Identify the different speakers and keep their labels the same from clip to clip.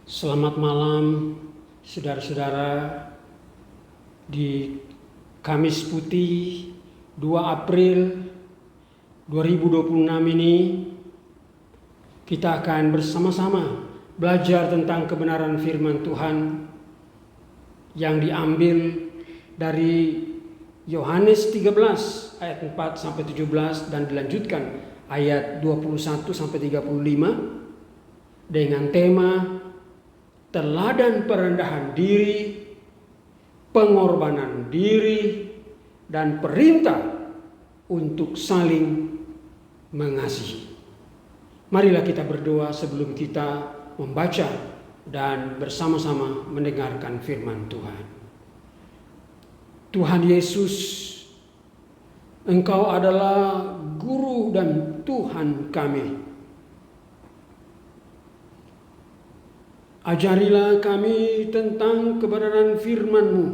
Speaker 1: Selamat malam saudara-saudara. Di Kamis Putih 2 April 2026 ini kita akan bersama-sama belajar tentang kebenaran firman Tuhan yang diambil dari Yohanes 13 ayat 4 sampai 17 dan dilanjutkan ayat 21 sampai 35 dengan tema teladan perendahan diri, pengorbanan diri, dan perintah untuk saling mengasihi. Marilah kita berdoa sebelum kita membaca dan bersama-sama mendengarkan firman Tuhan. Tuhan Yesus, Engkau adalah Guru dan Tuhan kami. Ajarilah kami tentang kebenaran firman-Mu,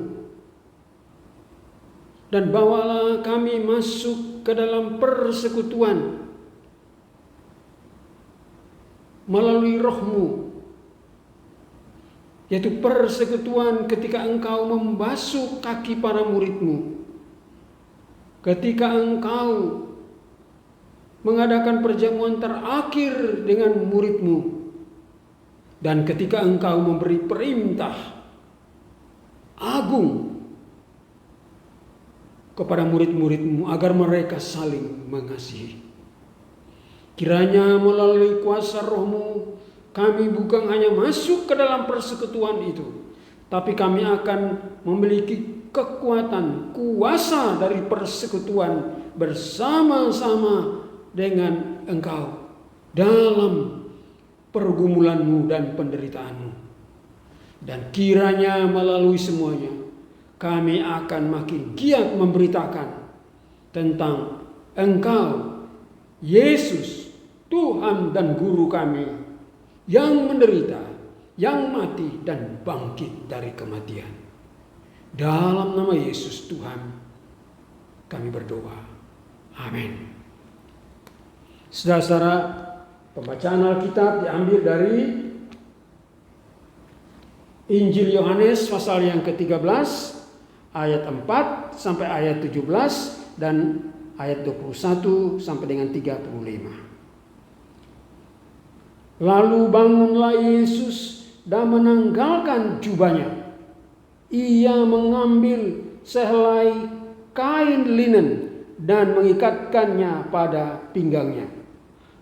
Speaker 1: dan bawalah kami masuk ke dalam persekutuan melalui Roh-Mu, yaitu persekutuan ketika Engkau membasuh kaki para murid-Mu, ketika Engkau mengadakan perjamuan terakhir dengan murid-Mu, dan ketika Engkau memberi perintah agung kepada murid-murid-Mu agar mereka saling mengasihi. Kiranya melalui kuasa Roh-Mu kami bukan hanya masuk ke dalam persekutuan itu, tapi kami akan memiliki kekuatan, kuasa dari persekutuan bersama-sama dengan Engkau dalam pergumulan-Mu dan penderitaan-Mu. Dan kiranya melalui semuanya kami akan makin giat memberitakan tentang Engkau, Yesus, Tuhan dan Guru kami, yang menderita, yang mati dan bangkit dari kematian. Dalam nama Yesus Tuhan kami berdoa. Amin. Saudara-saudara, pembacaan Alkitab diambil dari Injil Yohanes pasal yang ke-13 ayat 4 sampai ayat 17 dan ayat 21 sampai dengan 35. Lalu bangunlah Yesus dan menanggalkan jubahnya. Ia mengambil sehelai kain linen dan mengikatkannya pada pinggangnya.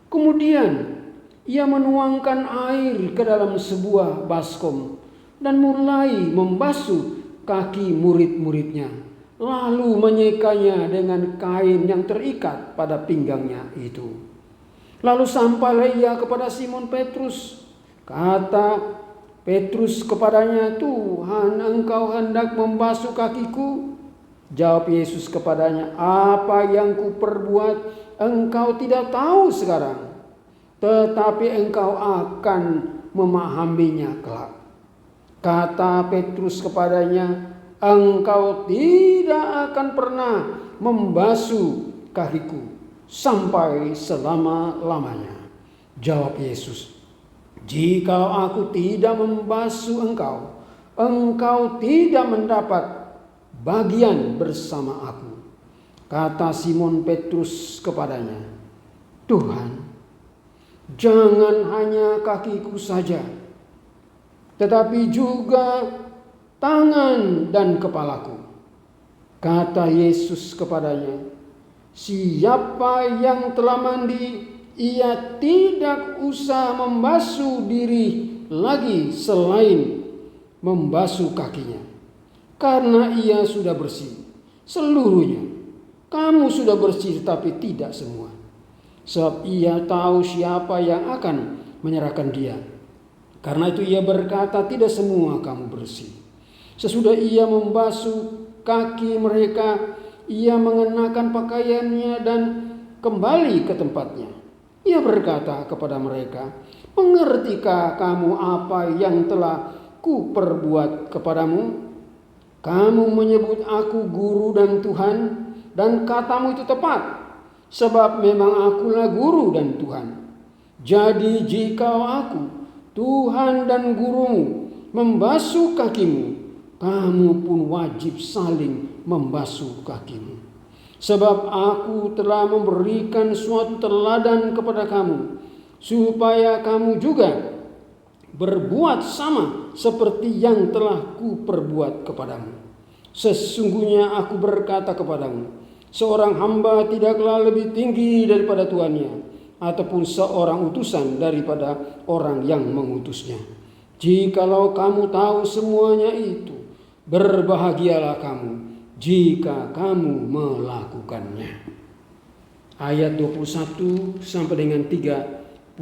Speaker 1: Kemudian ia menuangkan air ke dalam sebuah baskom dan mulai membasuh kaki murid-muridnya, lalu menyekanya dengan kain yang terikat pada pinggangnya itu. Lalu sampailah ia kepada Simon Petrus. Kata Petrus kepadanya, "Tuhan, Engkau hendak membasuh kakiku?" Jawab Yesus kepadanya, "Apa yang kuperbuat Engkau tidak tahu sekarang, tetapi engkau akan memahaminya kelak." Kata Petrus kepadanya, "Engkau tidak akan pernah membasuh kakiku sampai selama-lamanya." Jawab Yesus, "Jikalau aku tidak membasuh engkau, engkau tidak mendapat bagian bersama aku." Kata Simon Petrus kepadanya, "Tuhan, jangan hanya kakiku saja, tetapi juga tangan dan kepalaku." Kata Yesus kepadanya, "Siapa yang telah mandi, ia tidak usah membasuh diri lagi selain membasuh kakinya, karena ia sudah bersih seluruhnya. Kamu sudah bersih, tetapi tidak semua. Sebab ia tahu siapa yang akan menyerahkan dia. Karena itu ia berkata, tidak semua kamu bersih." Sesudah ia membasuh kaki mereka, ia mengenakan pakaiannya dan kembali ke tempatnya. Ia berkata kepada mereka, "Mengertikah kamu apa yang telah kuperbuat kepadamu? Kamu menyebut aku Guru dan Tuhan, dan katamu itu tepat, sebab memang akulah Guru dan Tuhan. Jadi jika aku Tuhan dan gurumu membasuh kakimu, kamu pun wajib saling membasuh kakimu. Sebab aku telah memberikan suatu teladan kepada kamu, supaya kamu juga berbuat sama seperti yang telah kuperbuat kepadamu. Sesungguhnya aku berkata kepadamu, seorang hamba tidaklah lebih tinggi daripada tuannya, ataupun seorang utusan daripada orang yang mengutusnya. Jikalau kamu tahu semuanya itu, berbahagialah kamu jika kamu melakukannya. Ayat 21 sampai dengan 35.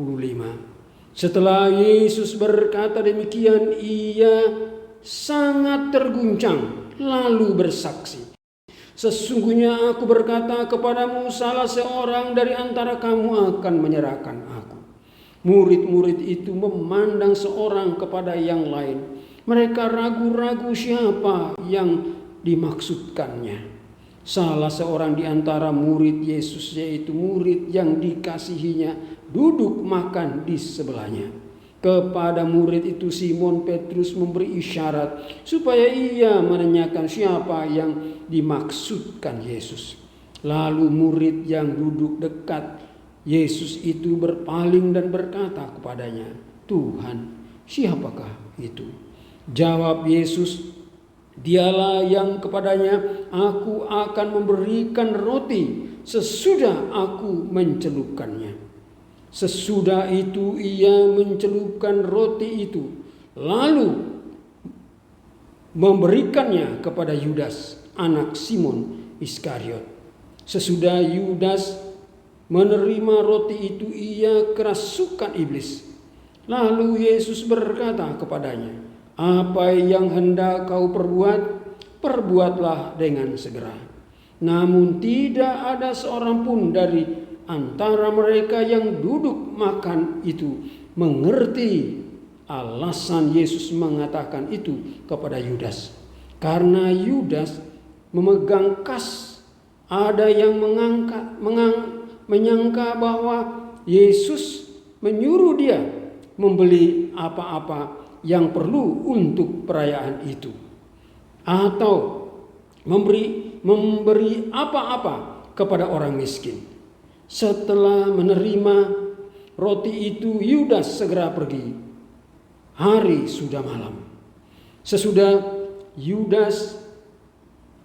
Speaker 1: Setelah Yesus berkata demikian, ia sangat terguncang lalu bersaksi, sesungguhnya aku berkata kepadamu, salah seorang dari antara kamu akan menyerahkan aku. Murid-murid itu memandang seorang kepada yang lain. Mereka ragu-ragu siapa yang dimaksudkannya. Salah seorang di antara murid Yesus, yaitu murid yang dikasihinya, duduk makan di sebelahnya. Kepada murid itu Simon Petrus memberi isyarat supaya ia menanyakan siapa yang dimaksudkan Yesus. Lalu murid yang duduk dekat Yesus itu berpaling dan berkata kepadanya, Tuhan, siapakah itu? Jawab Yesus, dialah yang kepadanya aku akan memberikan roti sesudah aku mencelupkannya. Sesudah itu ia mencelupkan roti itu, lalu memberikannya kepada Yudas, anak Simon Iskariot. Sesudah Yudas menerima roti itu, ia kerasukan iblis. Lalu Yesus berkata kepadanya, apa yang hendak kau perbuat, perbuatlah dengan segera. Namun tidak ada seorang pun dari antara mereka yang duduk makan itu mengerti alasan Yesus mengatakan itu kepada Yudas. Karena Yudas memegang kas, ada yang menyangka bahwa Yesus menyuruh dia membeli apa-apa yang perlu untuk perayaan itu, atau memberi apa-apa kepada orang miskin. Setelah menerima roti itu, Yudas segera pergi. Hari sudah malam. Sesudah Yudas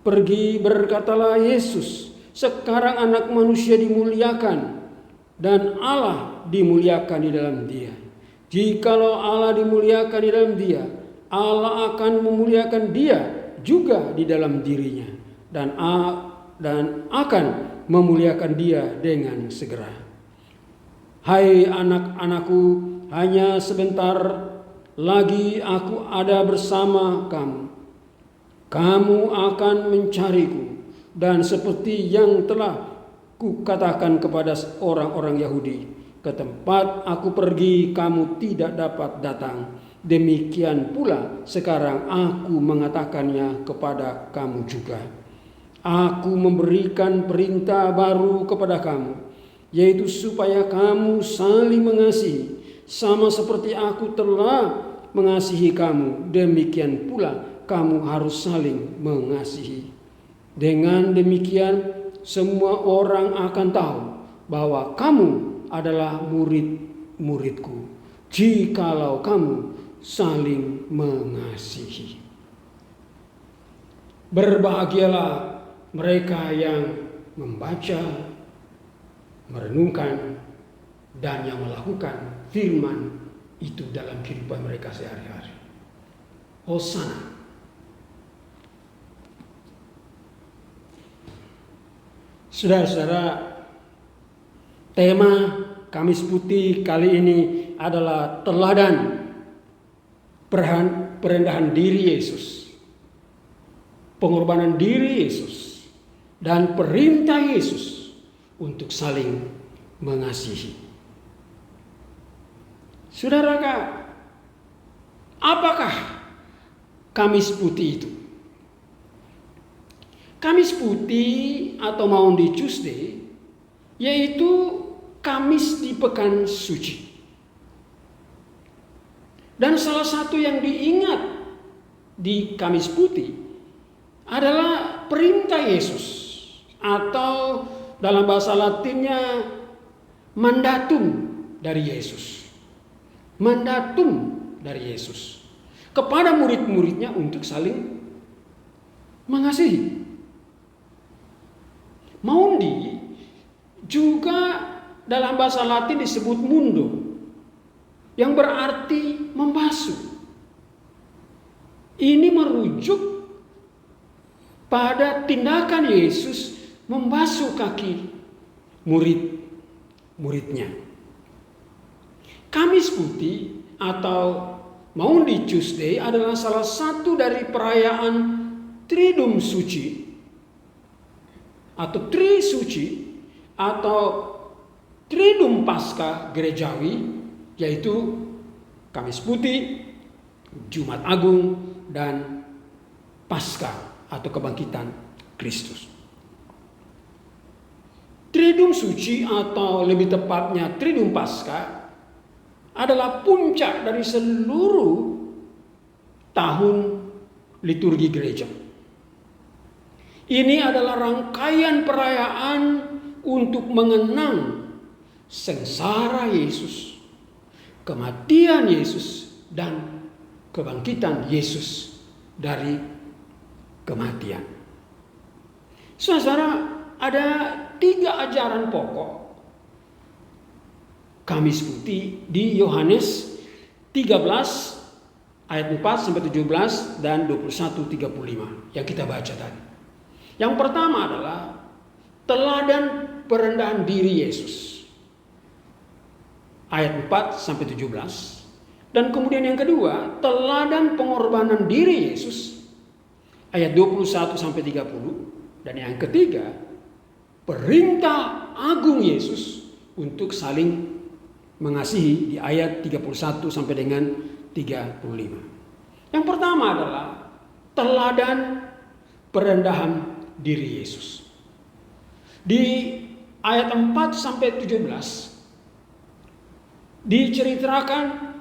Speaker 1: pergi, berkatalah Yesus, sekarang anak manusia dimuliakan dan Allah dimuliakan di dalam dia. Jikalau Allah dimuliakan di dalam dia, Allah akan memuliakan dia juga di dalam dirinya, dan akan memuliakan dia dengan segera. Hai anak-anakku, hanya sebentar lagi aku ada bersama kamu. Kamu akan mencariku, dan seperti yang telah kukatakan kepada orang-orang Yahudi, ke tempat aku pergi kamu tidak dapat datang. Demikian pula sekarang aku mengatakannya kepada kamu juga. Aku memberikan perintah baru kepada kamu, yaitu supaya kamu saling mengasihi, sama seperti aku telah mengasihi kamu, demikian pula kamu harus saling mengasihi. Dengan demikian semua orang akan tahu bahwa kamu adalah murid-muridku, jikalau kamu saling mengasihi. Berbahagialah mereka yang membaca, merenungkan, dan yang melakukan firman itu dalam kehidupan mereka sehari-hari. Hosana. Saudara-saudara, tema Kamis Putih kali ini adalah teladan perendahan diri Yesus, pengorbanan diri Yesus, dan perintah Yesus untuk saling mengasihi. Saudara, apakah Kamis Putih itu? Kamis Putih atau Maundy Tuesday yaitu Kamis di Pekan Suci. Dan salah satu yang diingat di Kamis Putih adalah perintah Yesus, atau dalam bahasa Latinnya mandatum dari Yesus. Mandatum dari Yesus kepada murid-muridnya untuk saling mengasihi. Maundi juga dalam bahasa Latin disebut mundo, yang berarti membasuh. Ini merujuk pada tindakan Yesus membasuh kaki murid-muridnya. Kamis Putih atau Maundy Tuesday adalah salah satu dari perayaan Triduum Suci atau Tri Suci atau Triduum Paskah gerejawi, yaitu Kamis Putih, Jumat Agung, dan Paskah atau kebangkitan Kristus. Triduum Suci atau lebih tepatnya Triduum Paskah adalah puncak dari seluruh tahun liturgi gereja. Ini adalah rangkaian perayaan untuk mengenang sengsara Yesus, kematian Yesus, dan kebangkitan Yesus dari kematian. Saudara, ada 3 ajaran pokok Kamis Putih di Yohanes 13 ayat 4 sampai 17 dan 21-35 yang kita baca tadi. Yang pertama adalah teladan perendahan diri Yesus. Ayat 4 sampai 17. Dan kemudian yang kedua, teladan pengorbanan diri Yesus. Ayat 21 sampai 30. Dan yang ketiga, perintah agung Yesus untuk saling mengasihi di ayat 31 sampai dengan 35. Yang pertama adalah teladan perendahan diri Yesus. Di ayat 4 sampai 17 diceritakan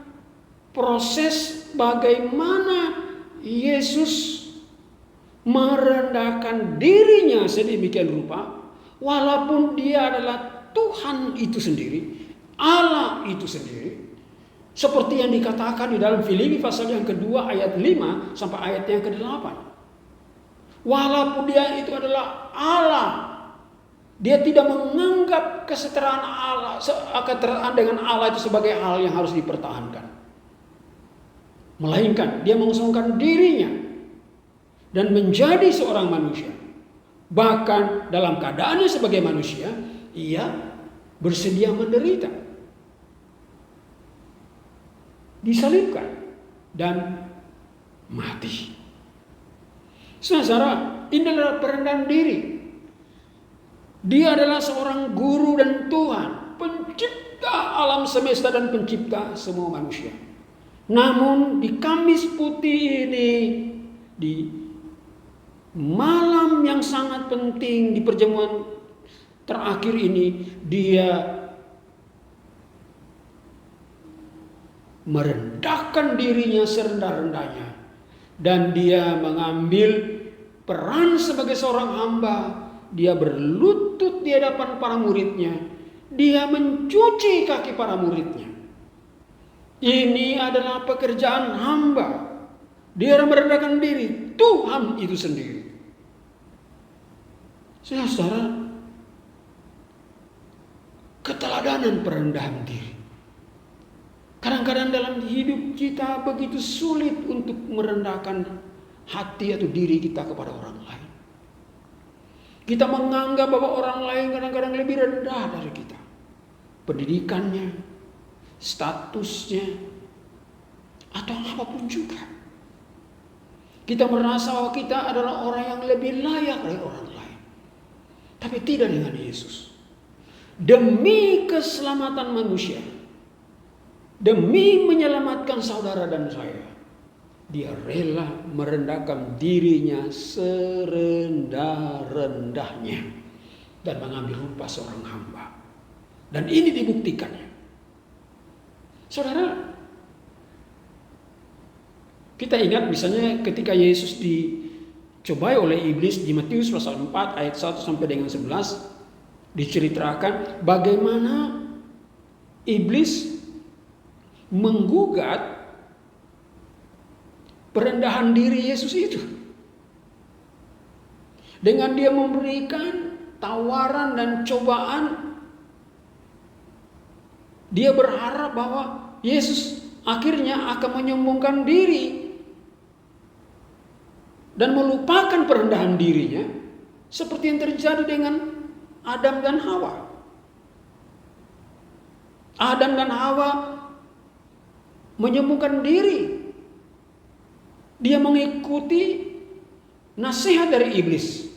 Speaker 1: proses bagaimana Yesus merendahkan dirinya sedemikian rupa, walaupun dia adalah Tuhan itu sendiri, Allah itu sendiri. Seperti yang dikatakan di dalam Filipi pasal yang kedua ayat 5 sampai ayat yang ke-8. Walaupun dia itu adalah Allah, dia tidak menganggap kesetaraan Allah, kesetaraan dengan Allah itu sebagai hal yang harus dipertahankan. Melainkan dia mengosongkan dirinya dan menjadi seorang manusia. Bahkan dalam keadaannya sebagai manusia, ia bersedia menderita, disalibkan, dan mati. Saudara, ini adalah perendahan diri. Dia adalah seorang guru dan Tuhan, pencipta alam semesta dan pencipta semua manusia. Namun di Kamis Putih ini, di malam yang sangat penting, di perjamuan terakhir ini, dia merendahkan dirinya serendah-rendahnya, dan dia mengambil peran sebagai seorang hamba. Dia berlutut di hadapan para muridnya, dia mencuci kaki para muridnya. Ini adalah pekerjaan hamba. Dia merendahkan diri, Tuhan itu sendiri. Saudara, keteladanan perendahan diri. Kadang-kadang dalam hidup kita begitu sulit untuk merendahkan hati atau diri kita kepada orang lain. Kita menganggap bahwa orang lain kadang-kadang lebih rendah dari kita. Pendidikannya, statusnya, atau apapun juga. Kita merasa bahwa kita adalah orang yang lebih layak dari orang lain. Tapi tidak dengan Yesus. Demi keselamatan manusia, demi menyelamatkan saudara dan saya, dia rela merendahkan dirinya serendah-rendahnya dan mengambil rupa seorang hamba. Dan ini dibuktikannya. Saudara, Kita ingat misalnya ketika Yesus dicobai oleh iblis di Matius pasal 4 ayat 1 sampai dengan 11, diceritakan bagaimana iblis menggugat perendahan diri Yesus itu. Dengan dia memberikan tawaran dan cobaan, dia berharap bahwa Yesus akhirnya akan menyombongkan diri dan melupakan perendahan dirinya, seperti yang terjadi dengan Adam dan Hawa. Adam dan Hawa menyombongkan diri. Dia mengikuti nasihat dari iblis.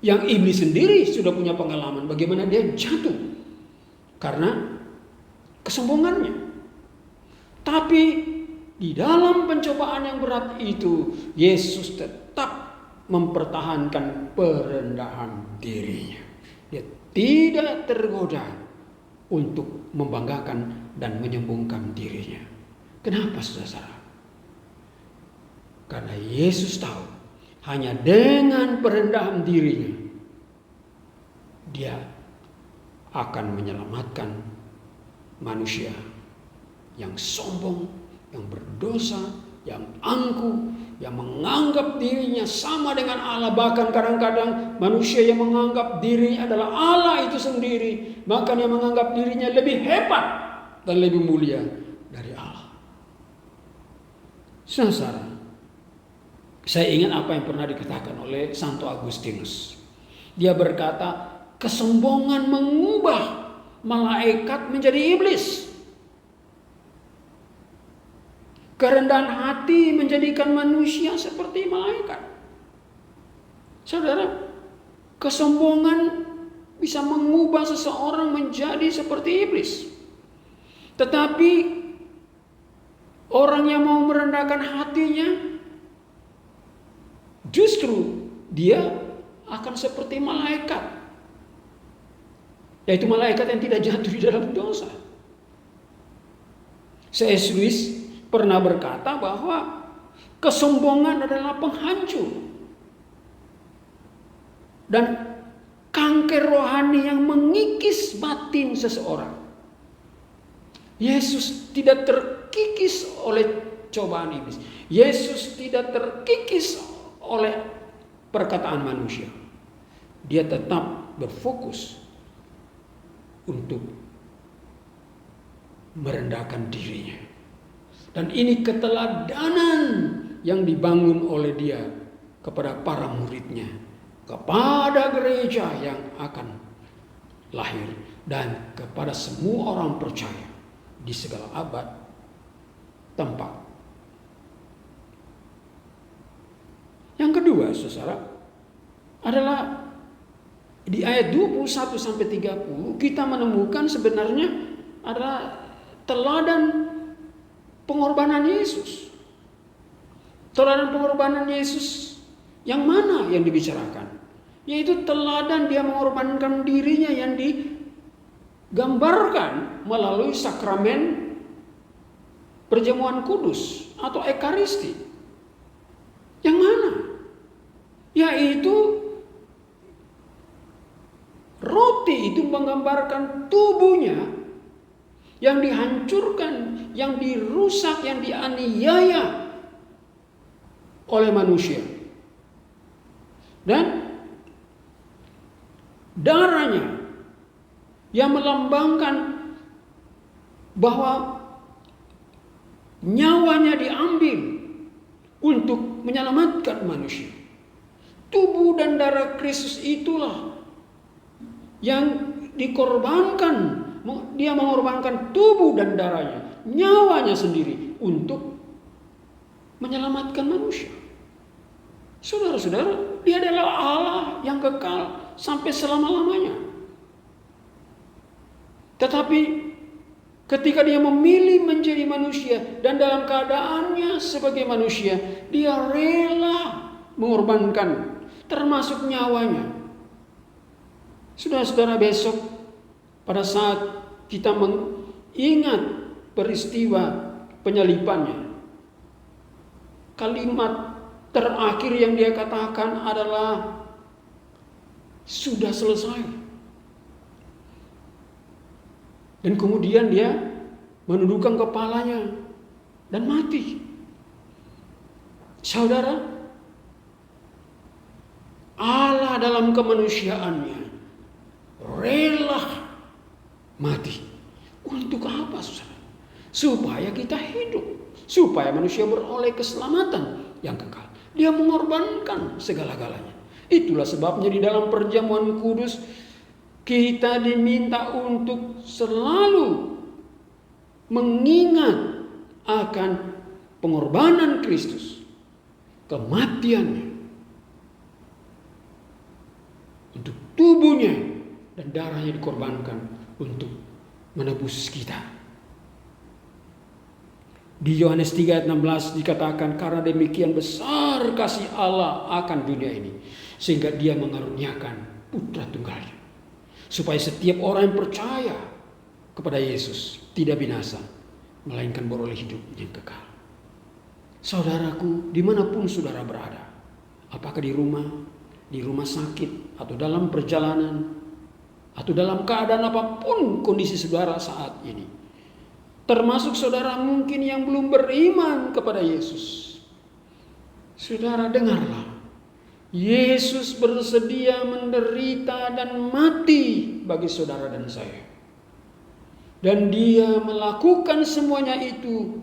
Speaker 1: Yang iblis sendiri sudah punya pengalaman bagaimana dia jatuh karena kesombongannya. Tapi di dalam pencobaan yang berat itu, Yesus tetap mempertahankan perendahan dirinya. Dia tidak tergoda untuk membanggakan dan menyombongkan dirinya. Kenapa, saudara? Karena Yesus tahu hanya dengan perendahan dirinya dia akan menyelamatkan manusia yang sombong, yang berdosa, yang angkuh, yang menganggap dirinya sama dengan Allah. Bahkan kadang-kadang manusia yang menganggap dirinya adalah Allah itu sendiri, bahkan yang menganggap dirinya lebih hebat dan lebih mulia dari Allah. Saudara, saya ingat apa yang pernah dikatakan oleh Santo Agustinus. Dia berkata, kesombongan mengubah malaikat menjadi iblis. Kerendahan hati menjadikan manusia seperti malaikat. Saudara, kesombongan bisa mengubah seseorang menjadi seperti iblis. Tetapi orang yang mau merendahkan hatinya, justru dia akan seperti malaikat. Yaitu malaikat yang tidak jatuh di dalam dosa. C.S. Lewis pernah berkata bahwa kesombongan adalah penghancur dan kanker rohani yang mengikis batin seseorang. Yesus tidak terkikis oleh cobaan iblis. Yesus tidak terkikis oleh perkataan manusia. Dia tetap berfokus untuk merendahkan dirinya. Dan ini keteladanan yang dibangun oleh dia kepada para muridnya, kepada gereja yang akan lahir, dan kepada semua orang percaya di segala abad tempat. Yang kedua, saudara, adalah di ayat 21 sampai 30 kita menemukan sebenarnya adalah teladan pengorbanan Yesus. Teladan pengorbanan Yesus yang mana yang dibicarakan? Yaitu teladan dia mengorbankan dirinya yang digambarkan melalui sakramen perjamuan kudus atau ekaristi. Yang mana? Yaitu roti itu menggambarkan tubuhnya yang dihancurkan, yang dirusak, yang dianiaya oleh manusia. Dan darahnya yang melambangkan bahwa nyawanya diambil untuk menyelamatkan manusia. Tubuh dan darah Kristus itulah yang dikorbankan. Dia mengorbankan tubuh dan darahnya, nyawanya sendiri untuk menyelamatkan manusia. Saudara-saudara, dia adalah Allah yang kekal sampai selama-lamanya. Tetapi ketika dia memilih menjadi manusia dan dalam keadaannya sebagai manusia, dia rela mengorbankan termasuk nyawanya. Saudara-saudara, besok pada saat kita mengingat peristiwa penyalibannya, kalimat terakhir yang dia katakan adalah sudah selesai. Dan kemudian dia menundukkan kepalanya dan mati. Saudara, Allah dalam kemanusiaannya rela mati. Untuk apa, saudara? Supaya kita hidup, supaya manusia beroleh keselamatan yang kekal. Dia mengorbankan segala-galanya. Itulah sebabnya di dalam perjamuan kudus kita diminta untuk selalu mengingat akan pengorbanan Kristus, kematiannya untuk tubuhnya dan darahnya dikorbankan untuk menebus kita. Di Yohanes 3 ayat 16 dikatakan, karena demikian besar kasih Allah akan dunia ini, sehingga dia mengaruniakan putra tunggalnya, supaya setiap orang yang percaya kepada Yesus tidak binasa, melainkan beroleh hidup yang kekal. Saudaraku, dimanapun saudara berada, apakah di rumah sakit, atau dalam perjalanan, atau dalam keadaan apapun kondisi saudara saat ini, termasuk saudara mungkin yang belum beriman kepada Yesus, saudara dengarlah, Yesus bersedia menderita dan mati bagi saudara dan saya. Dan dia melakukan semuanya itu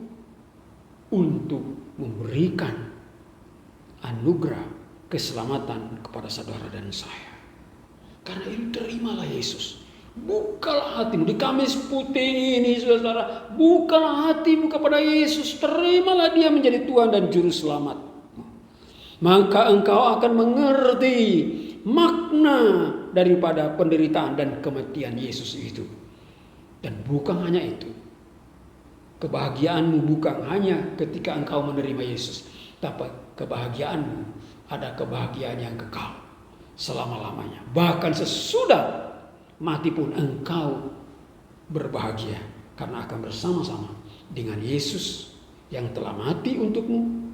Speaker 1: untuk memberikan anugerah keselamatan kepada saudara dan saya. Karena itu terimalah Yesus. Bukalah hatimu di Kamis Putih ini, saudara. Bukalah hatimu kepada Yesus. Terimalah dia menjadi Tuhan dan Juru Selamat. Maka engkau akan mengerti makna daripada penderitaan dan kematian Yesus itu. Dan bukan hanya itu. Kebahagiaanmu bukan hanya ketika engkau menerima Yesus. Tapi kebahagiaanmu ada kebahagiaan yang kekal selama-lamanya. Bahkan sesudah mati pun engkau berbahagia, karena akan bersama-sama dengan Yesus yang telah mati untukmu,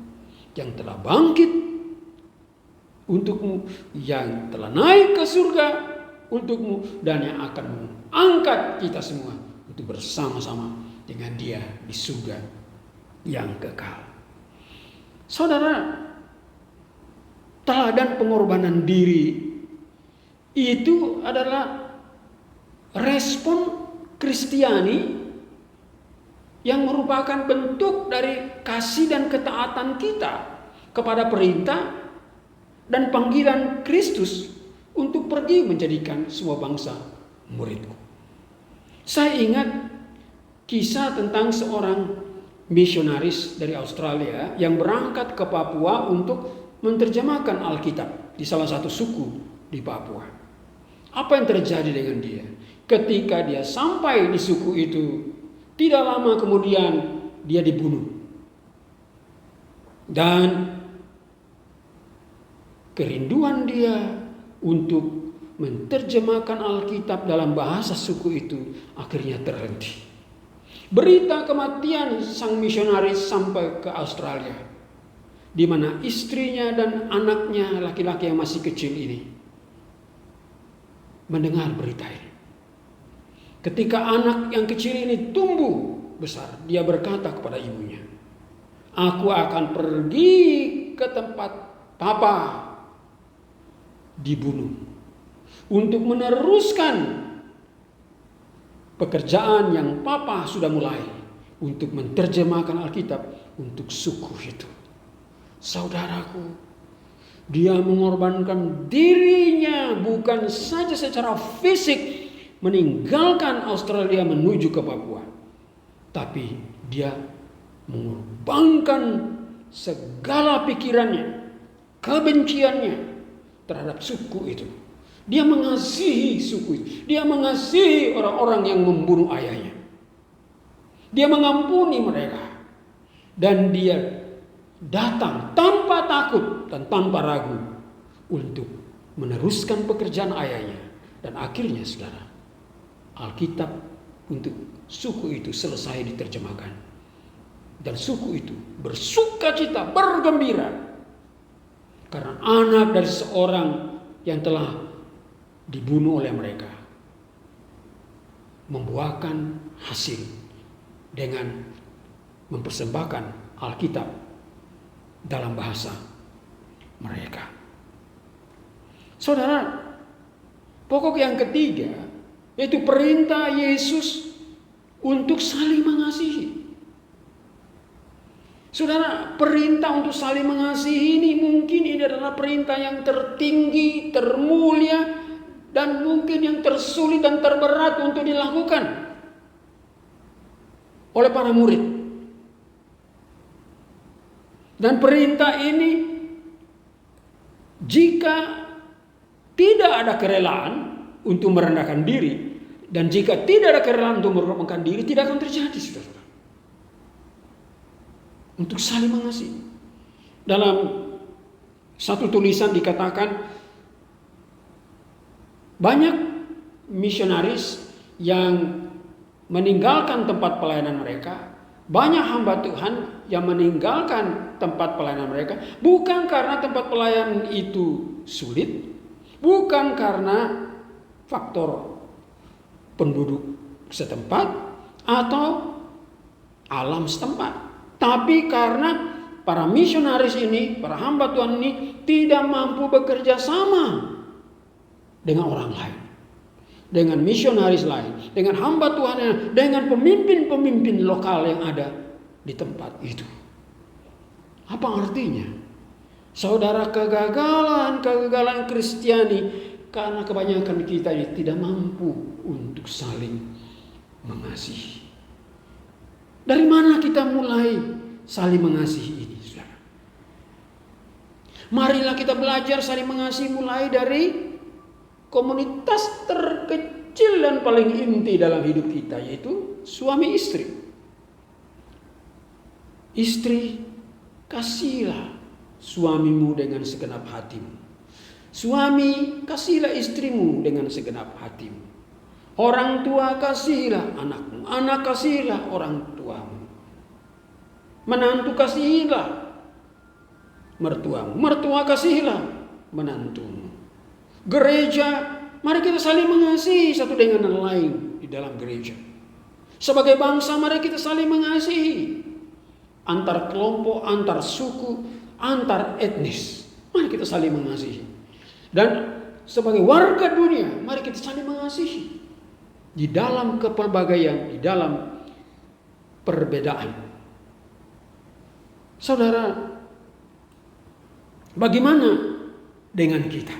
Speaker 1: yang telah bangkit untukmu, yang telah naik ke surga untukmu, dan yang akan mengangkat kita semua untuk bersama-sama dengan Dia di surga yang kekal. Saudara, teladan pengorbanan diri itu adalah respon Kristiani yang merupakan bentuk dari kasih dan ketaatan kita kepada perintah dan panggilan Kristus untuk pergi menjadikan semua bangsa muridku. Saya ingat kisah tentang seorang misionaris dari Australia yang berangkat ke Papua untuk menerjemahkan Alkitab di salah satu suku di Papua. Apa yang terjadi dengan dia? Ketika dia sampai di suku itu, tidak lama kemudian dia dibunuh. Dan kerinduan dia untuk menerjemahkan Alkitab dalam bahasa suku itu akhirnya terhenti. Berita kematian sang misionaris sampai ke Australia, di mana istrinya dan anaknya laki-laki yang masih kecil ini mendengar berita ini. Ketika anak yang kecil ini tumbuh besar, dia berkata kepada ibunya, "Aku akan pergi ke tempat papa dibunuh untuk meneruskan pekerjaan yang papa sudah mulai untuk menerjemahkan Alkitab untuk suku itu." Saudaraku, dia mengorbankan dirinya bukan saja secara fisik meninggalkan Australia menuju ke Papua, tapi dia mengorbankan segala pikirannya, kebenciannya terhadap suku itu. Dia mengasihi suku itu. Dia mengasihi orang-orang yang membunuh ayahnya. Dia mengampuni mereka. Dan dia datang tanpa takut dan tanpa ragu untuk meneruskan pekerjaan ayahnya. Dan akhirnya, saudara, Alkitab untuk suku itu selesai diterjemahkan. dan suku itu bersuka cita, bergembira karena anak dari seorang yang telah dibunuh oleh mereka membuahkan hasil dengan mempersembahkan Alkitab dalam bahasa mereka. Saudara, pokok yang ketiga yaitu perintah Yesus untuk saling mengasihi. Saudara, perintah untuk saling mengasihi ini mungkin ini adalah perintah yang tertinggi, termulia, dan mungkin yang tersulit dan terberat untuk dilakukan oleh para murid. Dan perintah ini jika tidak ada kerelaan untuk merendahkan diri, dan jika tidak ada kerelaan untuk merendahkan diri, tidak akan terjadi, saudara. Untuk saling mengasihi. Dalam satu tulisan dikatakan banyak misionaris yang meninggalkan tempat pelayanan mereka, banyak hamba Tuhan yang meninggalkan tempat pelayanan mereka bukan karena tempat pelayanan itu sulit, bukan karena faktor penduduk setempat atau alam setempat, tapi karena para misionaris ini, para hamba Tuhan ini tidak mampu bekerja sama dengan orang lain, dengan misionaris lain, dengan hamba Tuhan, dengan pemimpin-pemimpin lokal yang ada di tempat itu. Apa artinya? Saudara, kegagalan Kristiani karena kebanyakan kita ini tidak mampu untuk saling mengasihi. Dari mana kita mulai saling mengasihi ini, saudara? Marilah kita belajar saling mengasihi mulai dari komunitas terkecil dan paling inti dalam hidup kita, yaitu suami istri. Istri, kasihilah suamimu dengan segenap hatimu. Suami, kasihilah istrimu dengan segenap hatimu. Orang tua, kasihilah anakmu. Anak, kasihilah orang tuamu. Menantu, kasihilah mertuamu. Mertua, kasihilah menantumu. Gereja, mari kita saling mengasihi satu dengan yang lain di dalam gereja. Sebagai bangsa, mari kita saling mengasihi. Antar kelompok, antar suku, antar etnis. Mari kita saling mengasihi. Dan sebagai warga dunia, mari kita saling mengasihi. Di dalam kepelbagaian, di dalam perbedaan. Saudara, bagaimana dengan kita?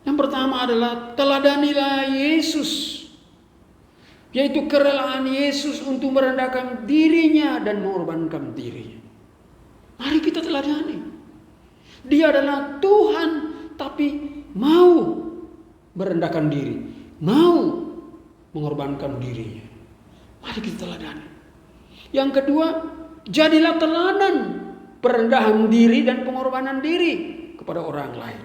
Speaker 1: Yang pertama adalah teladanilah Yesus, yaitu kerelaan Yesus untuk merendahkan dirinya dan mengorbankan dirinya. Mari kita teladani. Dia adalah Tuhan, tapi mau merendahkan diri, mau mengorbankan dirinya. Mari kita teladani. Yang kedua, jadilah teladan perendahan diri dan pengorbanan diri kepada orang lain.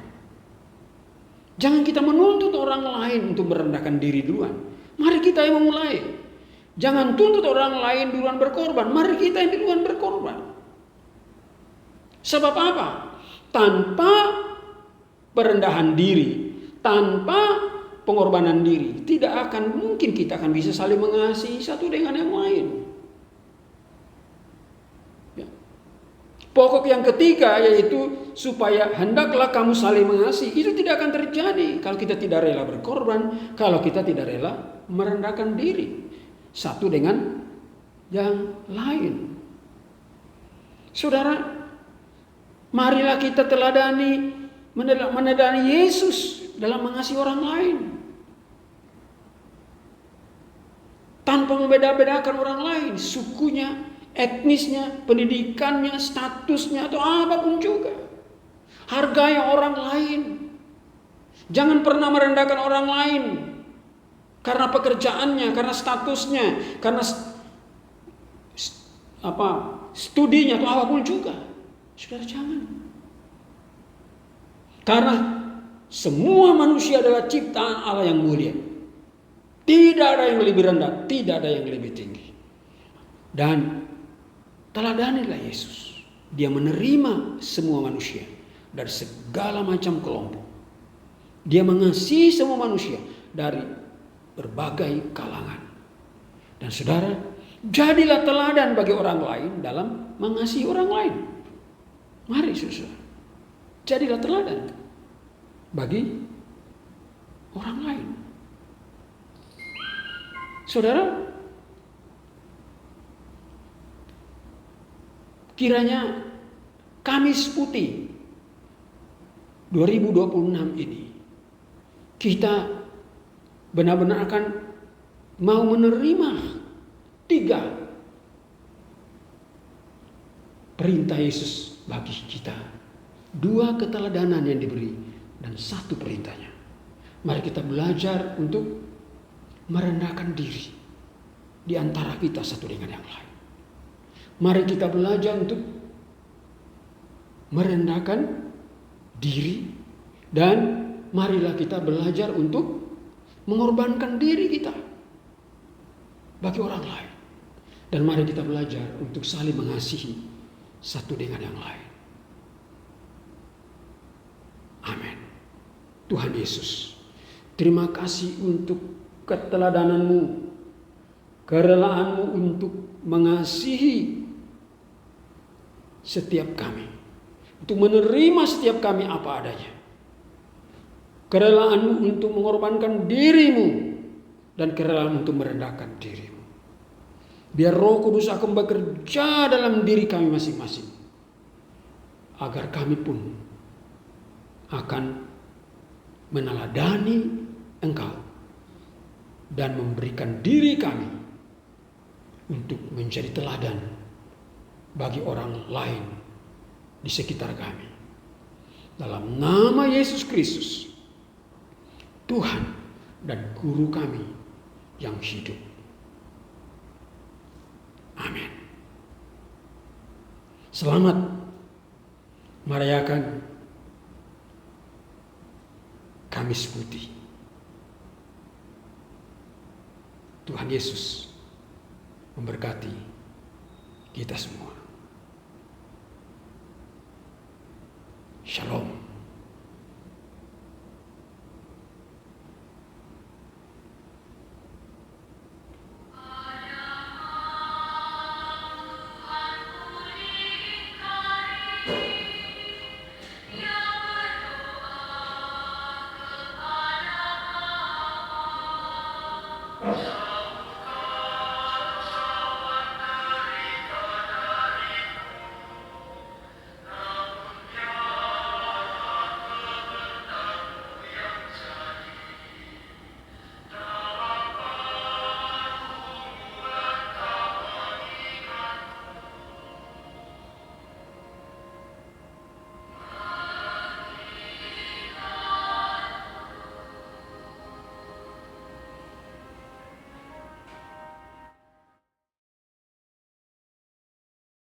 Speaker 1: Jangan kita menuntut orang lain untuk merendahkan diri duluan. Mari kita yang memulai. Jangan tuntut orang lain duluan berkorban. Mari kita yang duluan berkorban. Sebab apa? Tanpa perendahan diri, tanpa pengorbanan diri, tidak akan mungkin kita akan bisa saling mengasihi satu dengan yang lain. Ya. Pokok yang ketiga yaitu supaya hendaklah kamu saling mengasihi. Itu tidak akan terjadi kalau kita tidak rela berkorban, kalau kita tidak rela merendahkan diri satu dengan yang lain. Saudara, marilah kita meneladani Yesus dalam mengasihi orang lain. Tanpa membeda-bedakan orang lain, sukunya, etnisnya, pendidikannya, statusnya, atau apapun juga. Hargai orang lain. Jangan pernah merendahkan orang lain karena pekerjaannya, karena statusnya, karena studinya atau apapun juga. Saudara, jangan. Karena semua manusia adalah ciptaan Allah yang mulia. Tidak ada yang lebih rendah, tidak ada yang lebih tinggi. Dan teladanilah Yesus. Dia menerima semua manusia dari segala macam kelompok. Dia mengasihi semua manusia dari berbagai kalangan. Dan saudara, jadilah teladan bagi orang lain dalam mengasihi orang lain. Mari saudara, jadilah teladan bagi orang lain. Saudara, kiranya Kamis Putih 2026 ini kita benar-benar akan mau menerima 3 perintah Yesus bagi kita. 2 keteladanan yang diberi dan 1 perintahnya. Mari kita belajar untuk merendahkan diri di antara kita satu dengan yang lain. Mari kita belajar untuk merendahkan diri, dan marilah kita belajar untuk mengorbankan diri kita bagi orang lain. Dan mari kita belajar untuk saling mengasihi satu dengan yang lain. Amin. Tuhan Yesus, terima kasih untuk keteladananmu, kerelaanmu untuk mengasihi setiap kami, untuk menerima setiap kami apa adanya. Kerelaanmu untuk mengorbankan dirimu dan kerelaanmu untuk merendahkan dirimu. Biar Roh Kudus akan bekerja dalam diri kami masing-masing, agar kami pun akan meneladani Engkau dan memberikan diri kami untuk menjadi teladan bagi orang lain di sekitar kami. Dalam nama Yesus Kristus, Tuhan dan Guru kami yang hidup. Amin. Selamat merayakan Kamis Putih. Tuhan Yesus memberkati kita semua. Shalom.
Speaker 2: Shalom.